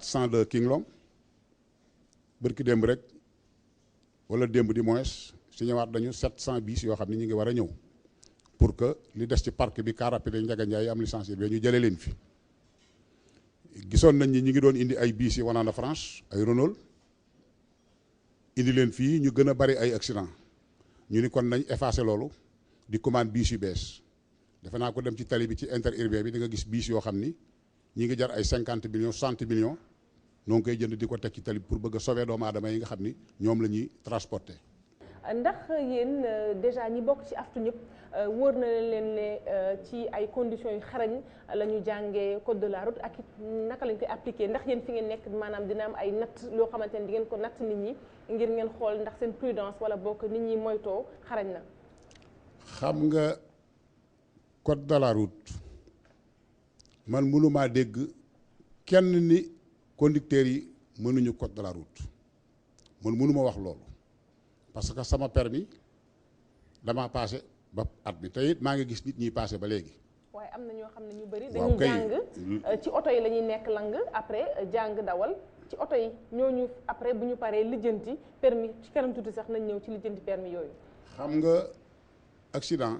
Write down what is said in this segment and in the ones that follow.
402 King Long bërki démb rek wala démb di moins si ñëwaat dañu 700 bis yoo xam ne ñu ngi war a ñëw pour que li des ci parc bi car rapide Ndiaga Ndiaye am licence bi ñu jëlee leen fi. gisoon nañ ni ñi ngi doon indi ay bis yi wanaan a France ay Renault indi leen fii ñu gën a bari ay accident ñu ni kon nañ effacer loolu di commande bis yu bees defe naa ko dem ci tali bi ci interurbain bi di nga gis bis yoo xam ni ñi ngi jar ay 50 millions 60 millions noo ngi koy jënd di ko teg ci tali bi pour bëgg a sauver doomu aadama yi nga xam ni ñoom la ñuy transporter. ndax yéen déjà ñi bokk ci aftu ñëpp wóor na leen ne ci ay conditions yu xarañ la ñu jàngee code de la route ak it naka lañ koy appliquer ndax yéen fi ngeen nekk maanaam dina am ay natt loo xamante ne di ngeen ko natt nit ñi ngir ngeen xool ndax seen prudence wala bokk nit ñi moytoo xarañ na. xam nga code de la route man mënumaa dégg kenn ni conducteurs yi mënuñu code de la route man mënuma wax loolu. parce que sama permis damaa passé ba at bi te it maa ngi gis nit ñi passé ba léegi. waaye am na ñoo xam ne ñu bëri dañuy jàng ci oto yi la ñuy nekk lang après jàng dawal ci oto yi ñooñu après bu ñu paree lijjanti permis ci kanam tuuti sax nañ ñëw ci lijjanti permis yooyu. xam nga accident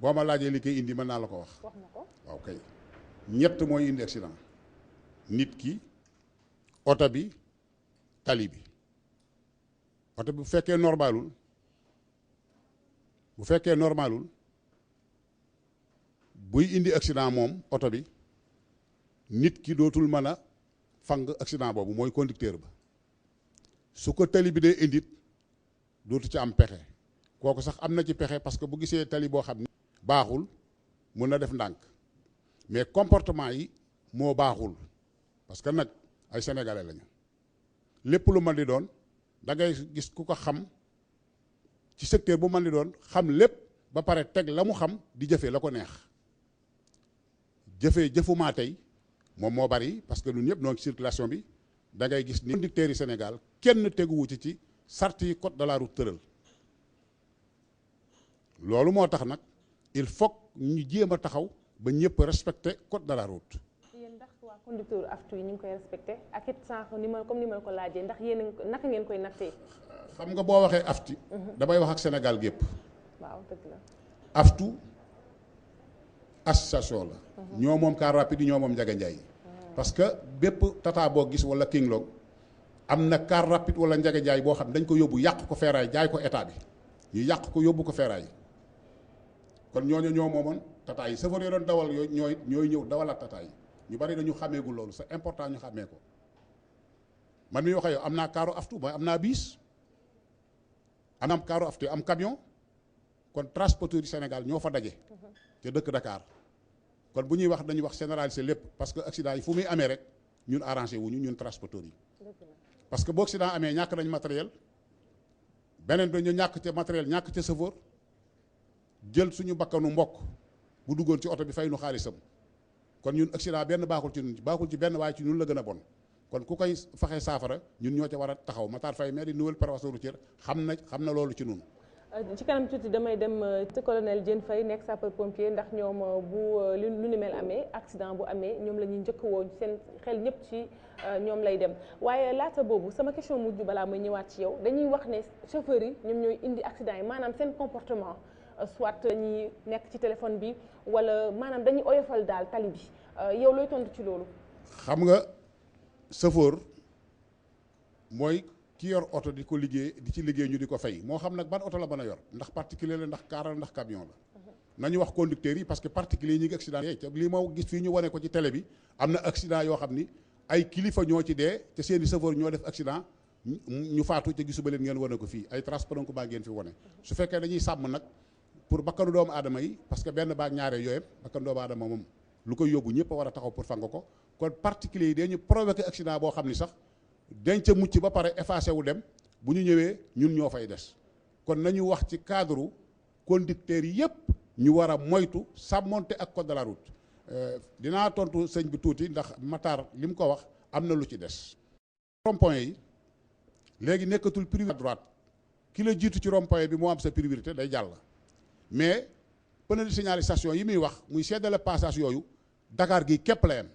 boo ma laajee li koy indi mën naa la ko wax. wax na ko waaw kay ñett mooy indi accident nit ki oto bi tali bi. oto bu fekkee normalul buy indi accident moom oto bi nit ki dootul mën a fang accident boobu mooy conducteur ba su ko tali bi dee indit dootu ci am pexe kooku sax am na ci pexe parce que bu gisee tali boo xam ni baaxul mun na def ndànk mais comportement yi moo baaxul parce que nag ay sénégalais lañu lépp lu mën di doon da ngay gis ku ko xam ci secteur bu mën di doon xam lépp ba pare teg la mu xam di jëfee la ko neex jëfumaa tey moom moo bari parce que ñun ñëpp noo ngi circulation bi da ngay gis ni conducteurs yi Sénégal kenn teguwu ci sart yi code de la route tëral loolu moo tax nag il faut ñu jéem a taxaw ba ñëpp respecter code de la route. yéen ndax waa conducteur aftu yi ñu ngi koy respecté ak it sànq comme ni ma ko laajee ndax yéen naka ngeen koy nattee. xam nga boo waxee afti damay wax ak Sénégal gépp waaw dëgg la. aftu association la. ñoo moom car rapide yi ñoo moom Ndiaga Ndiaye. parce que bépp tata boo gis wala King Long am na car rapide wala Ndiaga Ndiaye boo xam dañ ko yóbbu yàq ko feeraay jaay ko état bi ñu yàq ko yóbbu ko feeraay kon ñooñu ñoo moomoon tata yi chauffeur yi doon dawal yooyu ñooy ñëw dawalaat tata yi ñu bari dañu xàmmeegul loolu c'est important ñu xàmmee ko man mi wax yow am naa kaaru aftu mooy am naa biis am kaaru aftu am camion kon transporteur du Sénégal ñoo fa daje te dëkk Dakar kon bu ñuy wax dañuy wax généraliser lépp parce que accident yi fu muy amee rek ñun arrangé wuñu ñun transporteurs yi parce que boo accident amee ñàkk nañ matériel beneen dañu ñàkk ca matériel ñàkk ca chauffeur jël suñu bakkanu mbokk bu duggoon ci oto bi fay nu xaalisam kon ñun accident benn baaxul ci ñun baaxul ci benn waaye ci ñun la gën a bon kon ku koy faxee saafara ñun ñoo ca war a taxaw Matar Faye maire di nouvelle préfecture routière xam na loolu ci ñun. ci kanam tuuti damay dem ci colonel Diène Faye nekk sapeur pompier ndax ñoom bu lu ni mel amee accident bu amee ñoom la ñuy njëkk woo seen xel ñëpp ci ñoom lay dem waaye laata boobu sama question mujj balaa may ñëwaat ci yow dañuy wax ne chauffeurs yi ñoom ñooy indi accident yi maanaam seen comportement soit dañuy nekk ci téléphone bi wala maanaam dañuy oyofal daal tali bi yow looy tontu ci loolu. xam nga chauffeur mooy ki yor oto di ko liggéey di ci liggéey ñu di ko fay moo xam nag ban oto la mën a yor ndax particulier la ndax car la ndax camion la nañu wax conducteurs yi parce que particulier yi ñu ngi accident te lii ma gis fii ñu wane ko ci télé bi am na accident yoo xam ni ay kilifa ñoo ci dee te seeni chauffeur ñoo def accident ñu faatu te gisuma leen ngeen wane ko fii ay transport ko baa ngeen fi wane su fekkee dañuy sàmm nag pour bakkanu doomu aadama yi parce que benn baag ñaaree yooyu bakkanu doomu aadama moom lu koy yóbbu ñëpp a war a taxaw pour fang ko kon particulier yi dañu provoqué accident boo xam ni sax dañ ca mucc ba pare effacé wu dem bu ñu ñëwee ñun ñoo fay des kon nañu wax ci cadre conducteurs yi yëpp ñu war a moytu sàmmonte ak code de la route dinaa tontu sëñ bi tuuti ndax Matar li mu ko wax am na lu ci des. rond-point yi léegi nekkatul priorité à droite ki la jiitu ci rond-point bi moo am sa priorité day jàll mais pneu de signalisation yi muy wax muy seddale passage yooyu Dakar gi képp la yem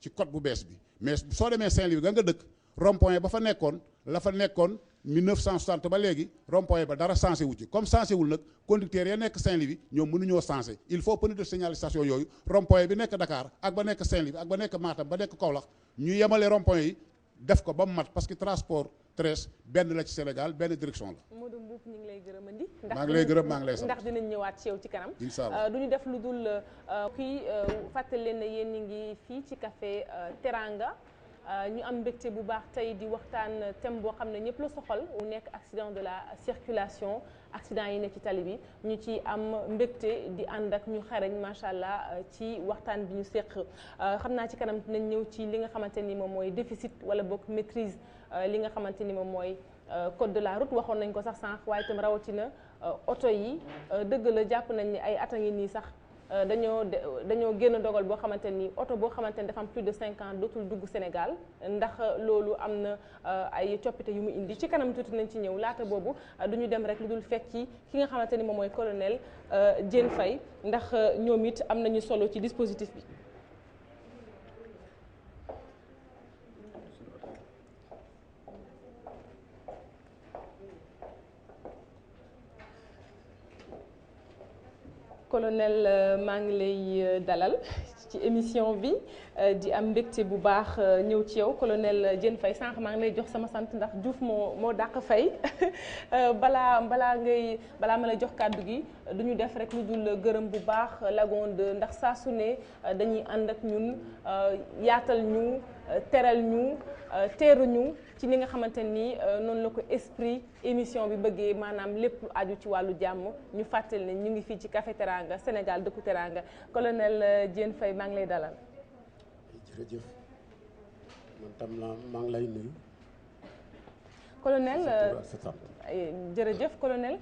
ci code bu bees bi mais soo demee Saint-Louis nga dëkk rond-point ba fa nekkoon la fa nekkoon 1960 ba léegi rond-point ba dara sensé wu ci comme sensé wul nag conducteurs ya nekk Saint-Louis ñoom mënuñoo sensé il faut pneu de signalisation yooyu rond-point bi nekk Dakar ak ba nekk Saint-Louis ak ba nekk Matam ba nekk Kaolack ñu yemale rond-point yi def ko ba mu mat parce que transport terrestre benn la ci Sénégal benn direction la. Modou Mboup ñu ngi lay gërëmandi. maa ngi lay gërëm maa ngi lay sant ndax dinañ ñëwaat ci yow ci kanam. incha allah du ñu def lu dul kii fàttali leen ne yéen ñi ngi fii ci café Teranga. ñu am mbégte bu baax tey di waxtaan thème boo xam ne ñëpp la soxal mu nekk accident de la circulation accident yi ne ci tali bi ñu ci am mbégte di ànd ak ñu xarañ macha allah ci waxtaan bi ñu séq xam naa ci kanam dinañ ñëw ci li nga xamante ni moom mooy déficit wala boog maîtrise li nga xamante ni moom mooy code de la route waxoon nañ ko sax sànq waaye itam rawatina oto yi dëgg la jàpp nañ ni ay at a ngi nii sax dañoo génn dogal boo xamante ni oto boo xamante ni dafa am plus de 5 ans dootul dugg Sénégal ndax loolu am na ay coppite yu mu indi ci kanam tuuti nañ ci ñëw laata boobu du ñu dem rek lu dul fekk ci ki nga xamante ni moom mooy colonel Diène Faye ndax ñoom it am nañu solo ci dispositif bi. colonel maa ngi lay dalal ci émission bi di am mbégte bu baax ñëw ci yow colonel Diène Faye sànq maa ngi lay jox sama sant ndax Diouf moo dàq fay balaa ma lay jox kàddu gi du ñu def rek lu dul gërëm bu baax Lagon 2 ndax saa su ne dañuy ànd ak ñun yaatal ñu teral ñu teeru ñu ci li nga xamante ni noonu la ko esprit émission bi bëggee maanaam lépp aju ci wàllu jàmm ñu fàttali ne ñu ngi fii ci Café Teranga Sénégal dëkku Teranga colonel Diène Faye maa ngi lay dalal. jërëjëf man tam maa ngi lay nuyu. colonel jërëjëf colonel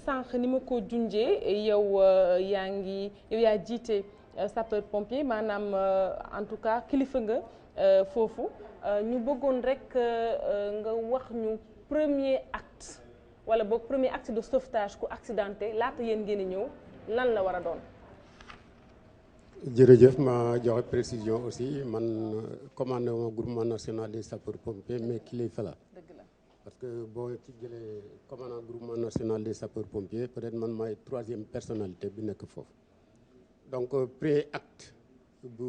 sànq ni ma ko junjee yow yaa jiite sapeur pompier maanaam en tout cas kilifa nga foofu. ñu bëggoon rek nga wax ñu premier acte wala boog premier acte de sauvetage ku accidenté laata yéen ngeen ñëw lan la war a doon. jërëjëf ma joxe précision aussi man commandé ma groupement national des sapeurs pompiers mais kilifa la. dëgg la parce que boo ci jëlee commandant groupement national des sapeurs pompiers peut-être man maay 3e personnalité bi nekk foofu. donc premier acte bu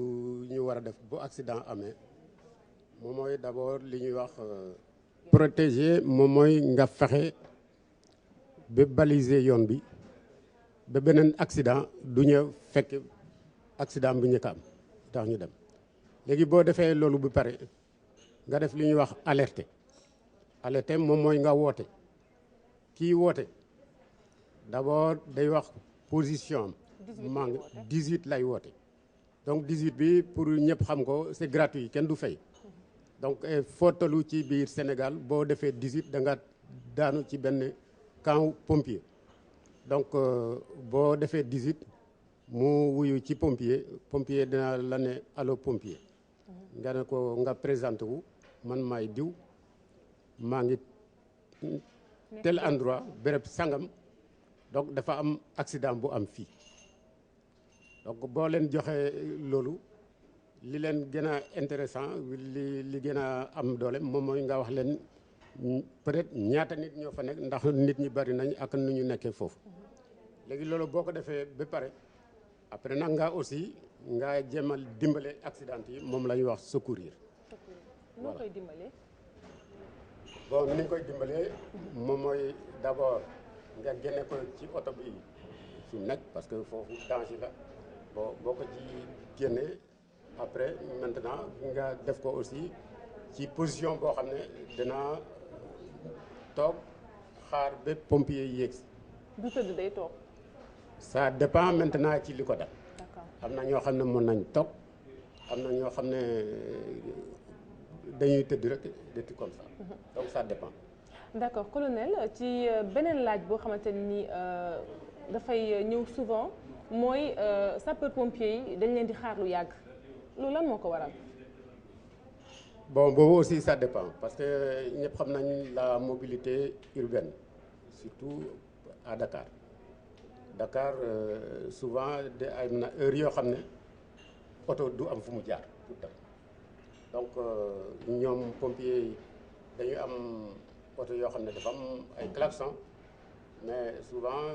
ñu war a def bu accident amee. moom mooy d'abord li ñuy wax protéger moom mooy nga fexe ba baliser yoon bi ba beneen accident du ñëw fekk accident bi ñu ko am tax ñu dem léegi boo defee loolu bu pare nga def li ñuy wax alerter moom mooy nga woote kii woote d'abord day wax position am maa ngi 18 lay woote donc 18 bi pour ñëpp xam ko c'est gratuit kenn du fay. donc foo tollu ci biir Sénégal boo defee 18 da nga daanu ci benn camp pompier donc boo defee 18 mu wuyu ci pompier dina la ne allo pompier. nga ne ko nga présenté wu man maay diw maa ngi tel endroit béréb sangam donc dafa am accident bu am fii donc boo leen joxee loolu. li leen gën a intéressant li gën a am doole moom mooy nga wax leen peut-être ñaata nit ñoo fa nekk ndax nit ñi bari nañ ak nu ñu nekkee foofu léegi loolu boo ko defee ba pare après nag nga aussi nga jéemal dimbale accident yi moom la ñuy wax secourir. noo koy dimbalee. bon ni ñu koy dimbalee moom mooy d'abord nga génne ko ci oto bi fi mu nekk parce que foofu danger la boo ko ci génnee. après maintenant nga def ko aussi ci position boo xam ne dina toog xaar ba pompier yéeg si. du tëdd day toog. ça dépend maintenant ci li ko def. d'accord am na ñoo xam ne mën nañ toog am na ñoo xam ne dañuy tëdd rek des trucs comme ça. donc ça dépend. d'accord colonel ci beneen laaj boo xamante ni dafay ñëw souvent mooy sapeur pompier yi dañ leen di xaar lu yàgg. loolu lan moo ko waral. bon boobu aussi ça dépend parce que ñëpp xam nañ la mobilité urbaine surtout à Dakar souvent de ay na heure yoo xam ne oto du am fu mu jaar tout dem donc ñoom pompiers yi dañuy am oto yoo xam ne dafa am ay klaxon mais souvent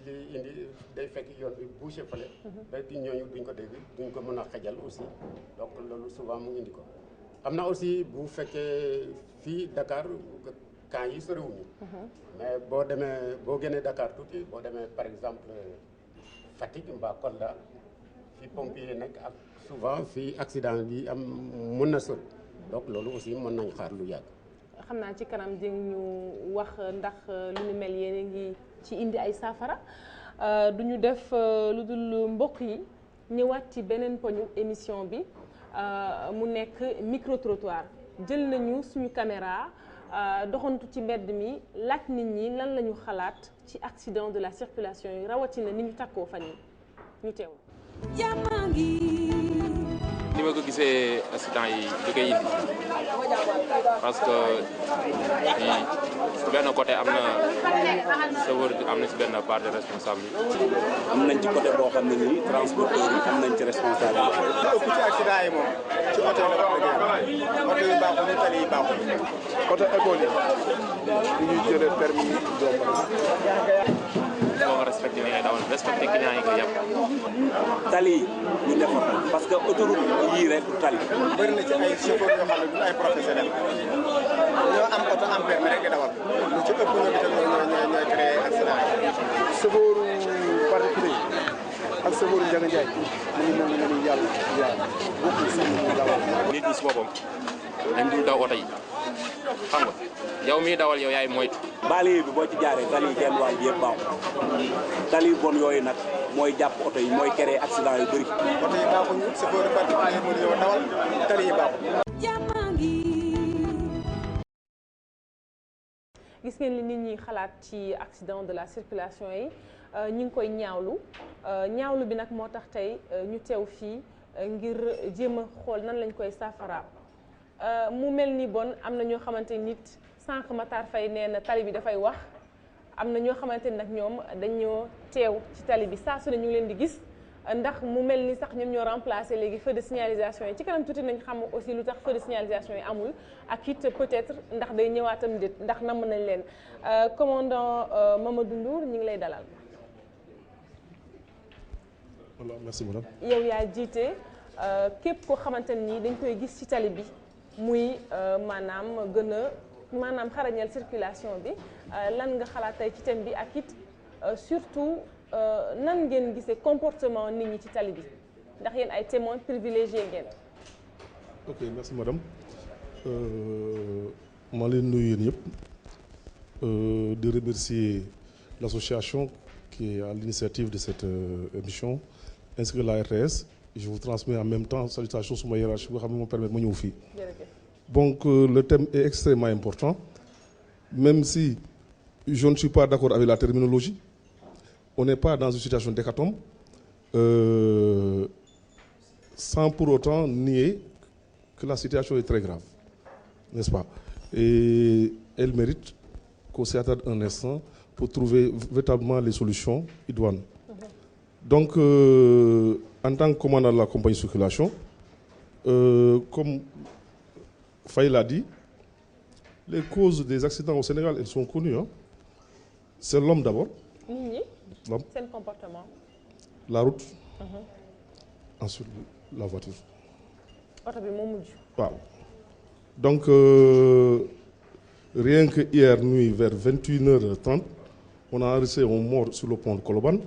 li indi day fekk yoon bi bouché fale ba di ñooñu duñ ko dégg duñ ko mën a xajal aussi donc loolu souvent mu indi ko am na aussi bu fekkee fii Dakar camps yi soriwuñu mais boo génnee Dakar tuuti boo demee par exemple Fatick mbaa Kolda fii pompier nekk ak souvent fii accident bi am mën na sori donc loolu aussi mën nañ xaar lu yàgg. xam naa ci kanam di ñu wax ndax lu ñu mel yéen a ngi ci indi ay saafara du ñu def lu dul mbokk yi ñëwaat ci beneen poñu émission bi mu nekk micro trottoir jël nañu suñu caméra doxantu ci mbedd mi laaj nit ñi lan la ñu xalaat ci accident de la circulation yi rawatina ni ñu takkoo fan yi ñu teew. ni ma ko gisee accident yi li koy indi parce que ci benn côté am na chauffeur bi am na ci benn part de responsabilité. am nañ ci côté boo xam ne nii transporteur yi am nañ ci responsabilité. li ëpp ci accident yi moom ci oto yi la ko liggéey oto yi baaxuñu tali yi baaxuñu. oto école yi ñuy jëlee permis doomu foo nga respecté li ngay dawal respecté client yi nga yàpp. tali yi ñu defar parce que autoroute yii rek du tali. bëri na ci ay chauffeur yoo xam ne du ay professionnel ñoo am oto am permis rek di dawal lu ci ëpp ñoom itam ñooy créé accident yi. chauffeur particulier ak chauffeur Ndiaga Ndiaye ñu ngi mel ni yàlla bokkul si ñu dawal. nit ñi si boppam dañ dul daw oto yi xam nga yow miy dawal yow yaay moytu. banlieue bi boo ci jaaree tali yi genn wàll bi yëpp baaxul tali bon yooyu nag mooy jàpp oto yi mooy créer accident yu bëri. oto yi baaxuñu chauffeur particulier mu ñëw dawal tali yi baaxul. gis ngeen li nit ñi xalaat ci accident de la circulation yi ñu ngi koy ñaawlu bi nag moo tax tey ñu teew fii ngir jéem a xool nan lañ koy saafara mu mel ni bon am na ñoo xamante nit sànq Matar Faye nee na tali bi dafay wax am na ñoo xamante ni nag ñoom dañoo teew ci tali bi saa su ne ñu ngi leen di gis ndax mu mel ni sax ñoom ñoo remplacé léegi feu de signalisation yi ci kanam tuuti nañ xam aussi lu tax feu de signalisation yi amul ak it peut-être ndax day ñëwaatam déet ndax namm nañ leen commandant Mamadou Ndour ñu ngi lay dalal. voilà merci madame. yow yaa jiite képp koo xamante ni dañ koy gis ci tali bi muy maanaam gën a maanaam xarañal circulation bi lan nga xalaat tey ci thème bi ak it surtout nan ngeen gisee comportement nit ñi ci tali bi ndax yéen ay témoins privilégiés ngeen. ok merci madame maa leen nuyu yéen yëpp de remercier l'association qui est à l'initiative de cette émission ainsi que la RTS. Je vous transmets en même temps salutations sur ma hiérarchie boo xam ne moo permettre ma ñëw fii. Donc le thème est extrêmement important même si je ne suis pas d'accord avec la terminologie. On n'est pas dans une situation d'hécatombe sans pour autant nier que la situation est très grave, n'est-ce pas? Et elle mérite qu'on s'y attarde un instant pour trouver véritablement les solutions idoines. Donc, en tant que commandant de la compagnie de circulation, comme Faye l'a dit, les causes des accidents au Sénégal, elles sont connues. Hein. C'est l'homme d'abord. L'homme. C'est le comportement. La route. Ensuite, la voiture. Wow. Donc, rien que hier nuit, vers 21h30, on a enregistré un mort sur le pont de Colobane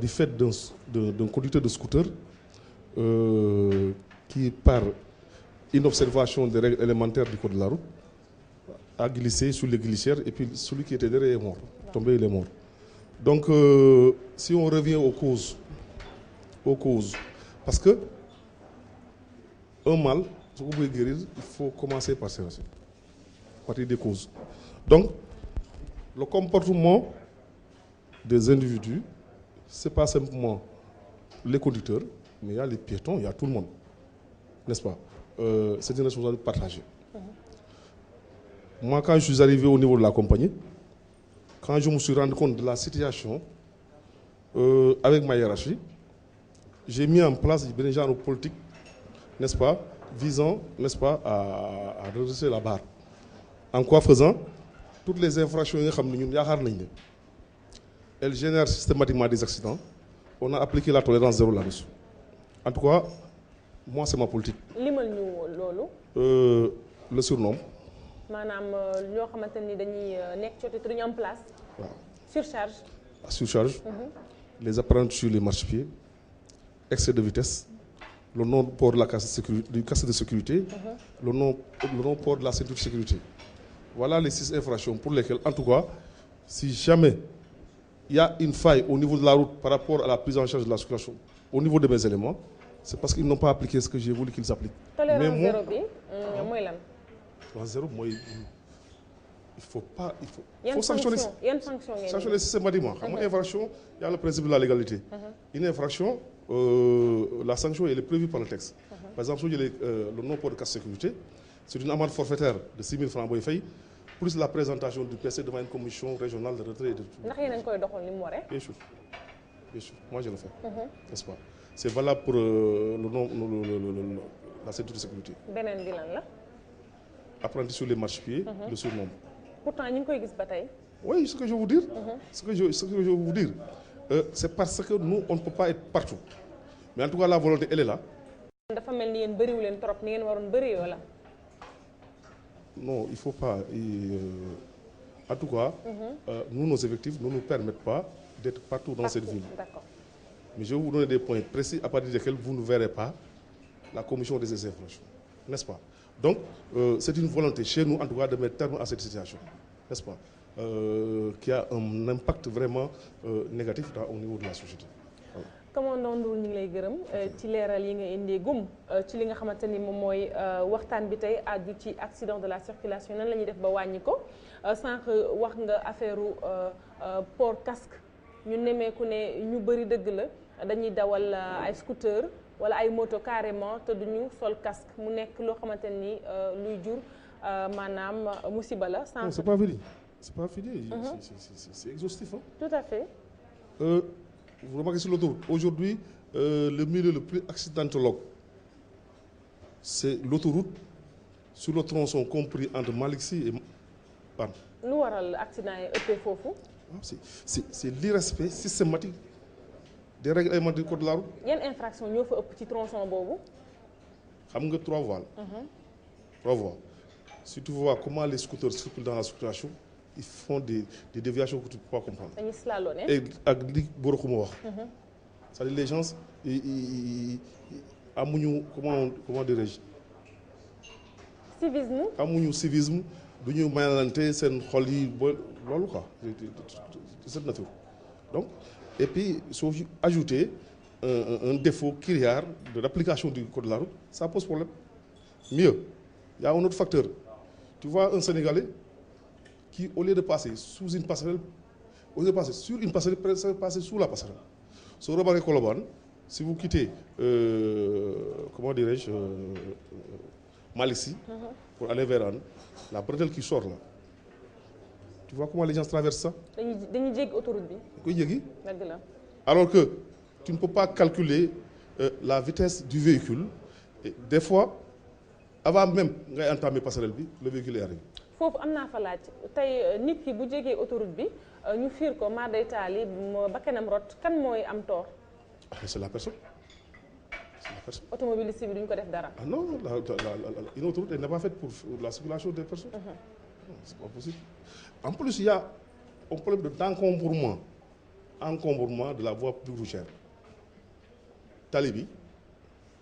du fait d'un conducteur de scooter qui, par inobservation des règles élémentaires du code de la route, a glissé sur les glissières et puis celui qui était derrière est mort. Tombé, il est mort. Donc, si on revient aux causes, parce que un mal, si vous voulez guérir, il faut commencer par ces racines, à partir des causes. Donc, le comportement des individus, ce n'est pas simplement les conducteurs, mais il y a les piétons, il y a tout le monde, n'est-ce pas? C'est une responsabilité partagée. Moi, quand je suis arrivé au niveau de la compagnie, quand je me suis rendu compte de la situation avec ma hiérarchie, j'ai mis en place une genre de politique n'est-ce pas, visant, n'est-ce pas, à redresser la barre. En quoi faisant, toutes les infractions, elles génèrent systématiquement des accidents. On a appliqué la tolérance zéro là-dessus. En tout cas, moi, c'est ma politique. Le surnom. Maanaam ñoo xamante ni dañuy nekk ci oto te duñu am place. Waaw. Surcharge. La surcharge. Les apprentis sur les marchepieds. Excès de vitesse. Le non-port de la casque de sécurité. Le non-port de la ceinture de sécurité. Voilà les 6 infractions pour lesquelles, en tout cas, si jamais il y a une faille au niveau de la route par rapport à la prise en charge de la circulation, au niveau de mes éléments, c'est parce qu'ils n'ont pas appliqué ce que j'ai voulu qu'ils appliquent. Tolérance zéro bi mooy lan. Tolérance zéro mooy il faut sanctionner. Yan sanction ngeen sanctionner systématiquement. Xam nga infraction, il y a le principe de la légalité. Une infraction, la sanction elle est prévue par le texte. Par exemple, soo jëlee le non-port de casque de sécurité, c'est une amende forfaitaire de 6 000 francs booy fay, plus la présentation du PC devant une commission régionale de retrait et de retour. Ndax yéen a ngi koy doxal ni mu waree. Bien sûr, moi je le fais. N'est-ce pas? C'est valable pour la ceinture de sécurité. Beneen bi lan la. Apprenti sur les marchepieds, le surnom. Pourtant ñu ngi koy gis ba tey. Oui, ce que je veux vous dire, c'est parce que nous on ne peut pas être partout. Mais en tout cas la volonté elle est là. Dafa mel ni yéen bëriwu leen trop ni ngeen waroon bëri yoo la. Non, il faut pas. En tout cas, nous nos effectifs ne nous permettent pas d'être partout dans cette ville. D'accord. Mais je vais vous donner des points précis à partir desquels vous ne verrez pas la commission des infractions, n'est-ce pas? Donc, c'est une volonté chez nous, en tout cas, de mettre terme à cette situation, n'est-ce pas? Qui a un impact vraiment négatif au niveau de la société. Voilà. Commandant Ndour ñu ngi lay gërëm ci leeral yi nga indee gum ci li nga xamante ni moom mooy waxtaan bi tey aju ci accident de la circulation nan la ñuy def ba wàññi ko sànq wax nga affaire port casque ñu nemeeku ne ñu bëri dëgg la dañuy dawal ay scooter wala ay moto carrément te duñu sol casque mu nekk loo xamante ni luy jur maanaam musiba la. Non, c'est pas fini. C'est pas fini. C'est exhaustif. Hein? Tout à fait. Vous remarquez sur l'autoroute, aujourd'hui, le milieu le plus accidentologue, c'est l'autoroute sur le tronçon compris entre Malick Sy et Hann. Lu waral accident yi ëppee foofu. C'est l'irrespect systématique des règlements du code de la route. Yan infraction ñoo fa ëpp ci tronçon boobu. Xam nga 3 voies. 3 voies. Si tu vois comment les scooters circulent dans la circulation, ils font des déviations que tu ne peux pas comprendre. Dañuy slalomé. Et ak li Boroxuma wax. C'est-à-dire les gens amuñu comment dirais-je. Civisme. amuñu civisme duñu mayalante seen xol yi ba loolu quoi de cette nature. Donc et puis soo ajouter un défaut criard de l'application du code de la route, ça pose problème. Mieux, il y a un autre facteur. Tu vois un Sénégalais qui, au lieu de passer sous une passerelle, au lieu de passer sur une passerelle, préfère passer sous la passerelle. Sur Robert Colobane, si vous quittez, comment dirais-je, Malick Sy, pour aller vers Hann, la bretelle qui sort là, tu vois comment les gens traversent ça? dañuy jéggi autoroute bi. koy jéggi. Dëgg la. Alors que tu ne peux pas calculer la vitesse du véhicule. Et des fois, avant même ngay entamer passerelle bi, le véhicule est arrivé. Foofu am naa fa laaj tey nit ki bu jégee autoroute bi ñu fiir ko maa day taali bakkanam rot kan mooy am tort. C'est la personne. C'est la personne. Automobiliste bi duñ ko def dara. Ah non, une autoroute elle n'est pas faite pour la circulation des personnes. Non, c'est pas possible. En plus, il y a un problème d'encombrement de la voie publique routière. Talibi,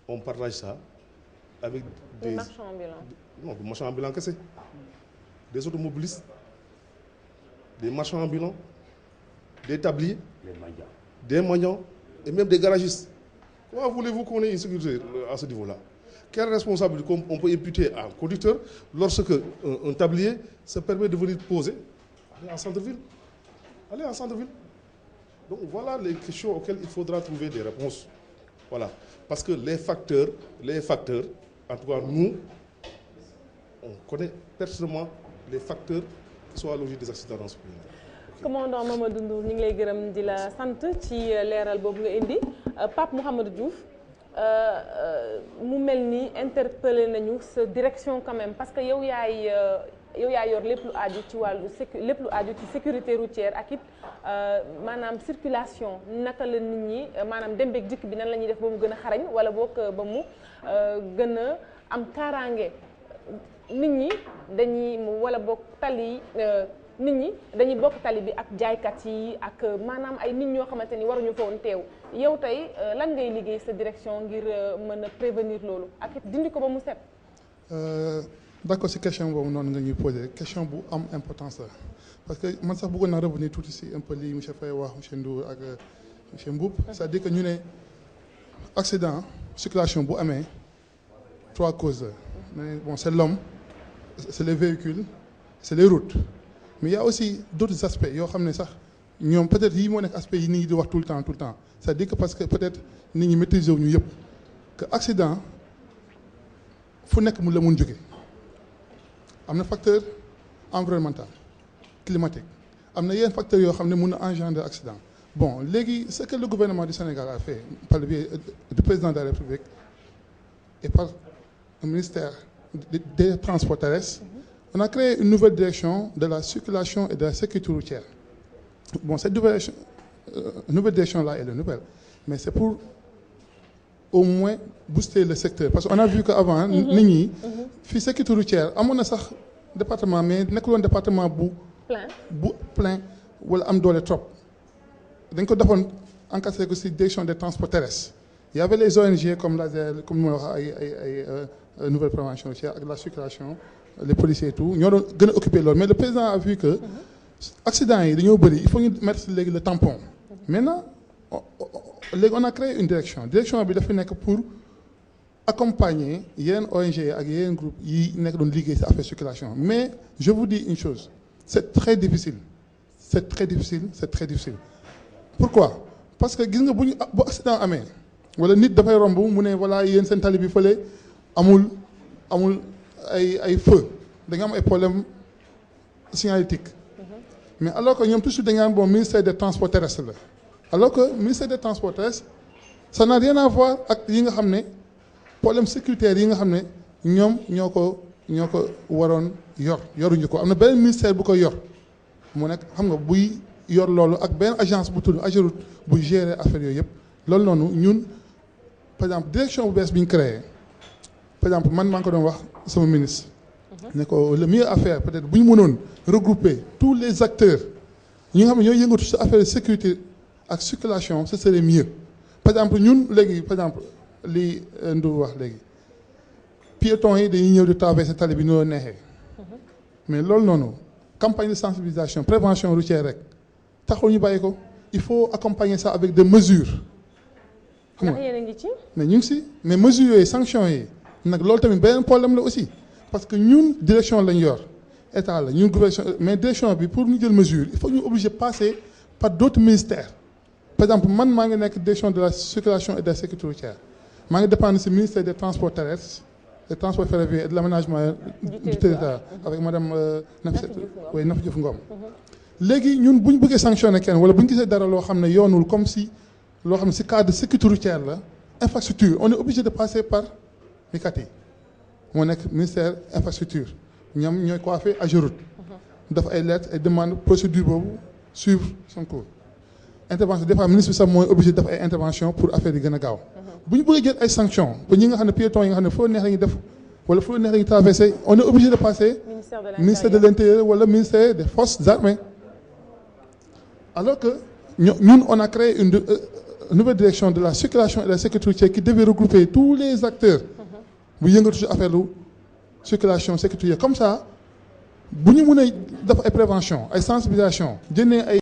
on partage ça avec des marchands ambulants. Non, des marchands ambulants, qu'est-ce que c'est? Des automobilistes, des marchands ambulants, des tabliers, des mendiants et même des garagistes. Comment voulez-vous qu'on ait une sécurité à ce niveau-là? Quelle responsabilité on peut imputer à un conducteur lorsque un tablier se permet de venir poser? Aller en centre-ville. Aller en centre-ville. Donc voilà les questions auxquelles il faudra trouver des réponses. Voilà. Parce que les facteurs, en tout cas nous, on connaît personnellement les facteurs qui sont à l'origine des accidents dans ce pays. Commandant Mamadou Ndour ñu ngi lay gërëm di la sant ci leeral boobu nga indi Pape Mouhamadou Diouf mu mel ni interpellé nañu sa direction quand même parce que yow yaay yor lépp lu aju ci wàllu lépp lu aju ci sécurité routière ak it maanaam circulation naka la nit ñi maanaam dem beeg dikk bi nan la ñuy def ba mu gën a xarañ wala boog ba mu gën a am kaaraange nit ñi dañuy wala boog tali nit ñi dañuy bokk tali bi ak jaaykat yi ak maanaam ay nit ñoo xamante ni waruñu fa woon teew yow tey lan ngay liggéey sa direction ngir mën a prévenir loolu ak it dindi ko ba mu set. D'accord, si question boobu noonu nga ñuy posé question bu am importance la parce que man sax bëggoon naa revenir tuuti si un peu lii monsieur Faye wax monsieur Ndour ak monsieur Mboup c'est-à-dire que ñu ne accident circulation bu amee 3 causes la mais bon c'est l'homme c'est les véhicules c'est les routes mais il y a aussi d'autres aspects yoo xam ne sax ñoom peut-être yii moo nekk aspect yi nit ñi di wax tout le temps c'est-à-dire que parce que peut-être nit ñi maîtriser wu ñu yëpp que accident fu nekk mu la mun jóge am na facteur environnemental climatique am na yenn facteurs yoo xam ne mun na engendrer accident bon léegi ce que le gouvernement du Sénégal a fait par le biais du président de la République et par le ministère des transports terrestres on a créé une nouvelle direction de la circulation et de la sécurité routière bon cette nouvelle direction là elle est nouvelle mais c'est pour au moins booster le secteur parce que on a vu que avant nit ñi fii sécurité routière amoon na sax département mais nekkul woon département bu plein wala am doole trop dañ ko defoon encastré ko ci direction des transports terrestres il y avait les ONG comme l'ASER comme ma wax ay nouvelle prévention routière ak la circulation les policiers et tout ñoo doon gën a occupé loolu mais le président a vu que accident yi dañoo bëri il faut ñu mettre léegi le tampon maintenant léegi on a créé une direction bi dafa nekk pour accompagner yeneen ONG ak yeneen groupe yi nekk doon liggéey ci affaire circulation mais je vous dis une chose c'est très difficile pourquoi parce que gis nga bu accident amee wala nit dafay romb mu ne voilà yéen seen tali bi fële amul ay feu da nga am ay problème signalétique mais alors que ñoom toujours dañu naan bon ministère des transports terrestres la alors que ministère des transports terrestres ça n'a rien à voir ak yi nga xam ne problème sécuritaire yi nga xam ne ñoom ñoo ko waroon yoruñu ko am na beneen ministère bu ko yor mu nekk xam nga buy yor loolu ak benn agence bu tudd AGEROUTE buy gérer affaire yooyu yëpp loolu noonu ñun par exemple direction bu bees bi ñu créé par exemple man maa ngi ko doon wax sama ministre ne ko le mieux à faire peut-être bu ñu mënoon regrouper tous les acteurs ñi nga xam ne ñooy yëngatu ci affaire sécurité ak circulation ce serait mieux par exemple ñun léegi par exemple li Ndour wax léegi piétons yi dañuy ñëw di traverser tali bi noo neexee mais loolu noonu campagne de sensibilisation prévention routière rek taxul ñu bàyyi ko il faut accompagner ça avec des mesures xam nga mais ñu ngi ci mais mesures yooyu sanctions yi nag loolu tamit beneen problème la aussi parce que ñun direction lañ yor état la ñun gouvernement mais direction bi pour ñu jël mesure il faut ñu obligé passer par d'autres ministères par exemple man maa ngi nekk direction de la circulation et de la sécurité routière maa ngi dépendre ci ministère des transports terrestres des transports ferroviaires et de l'aménagement du territoire avec madame Nafi Diouf Ngom léegi ñun bu ñu bëggee sanctionner kenn wala bu ñu gisee dara loo xam ne yoonul comme si loo xam ne ci cadre de sécurité routière la infrastructure on est obligé de passer par MICATI moo nekk ministère infrastructure ñoom ñooy coiffé AGEROUTE def ay lettres ay demandes procédure boobu suivre son cours intervention des fois ministre bi sax mooy obligé def ay intervention pour affaire yi gën a gaaw bu ñu bëggee jël ay sanctions ba ñi nga xam ne piétons yi nga xam ne foo neex la ñuy def wala foo neex la ñuy traverser on est obligé de passer ministère de l'intérieur wala ministère des forces armées alors que ñun on a créé une nouvelle direction de la circulation et de la sécurité routière qui devait regrouper tous les acteurs bu yëngatu ci affaire lu circulation sécurité comme ça bu ñu mën a def ay prévention ay sensibilisation jëndee ay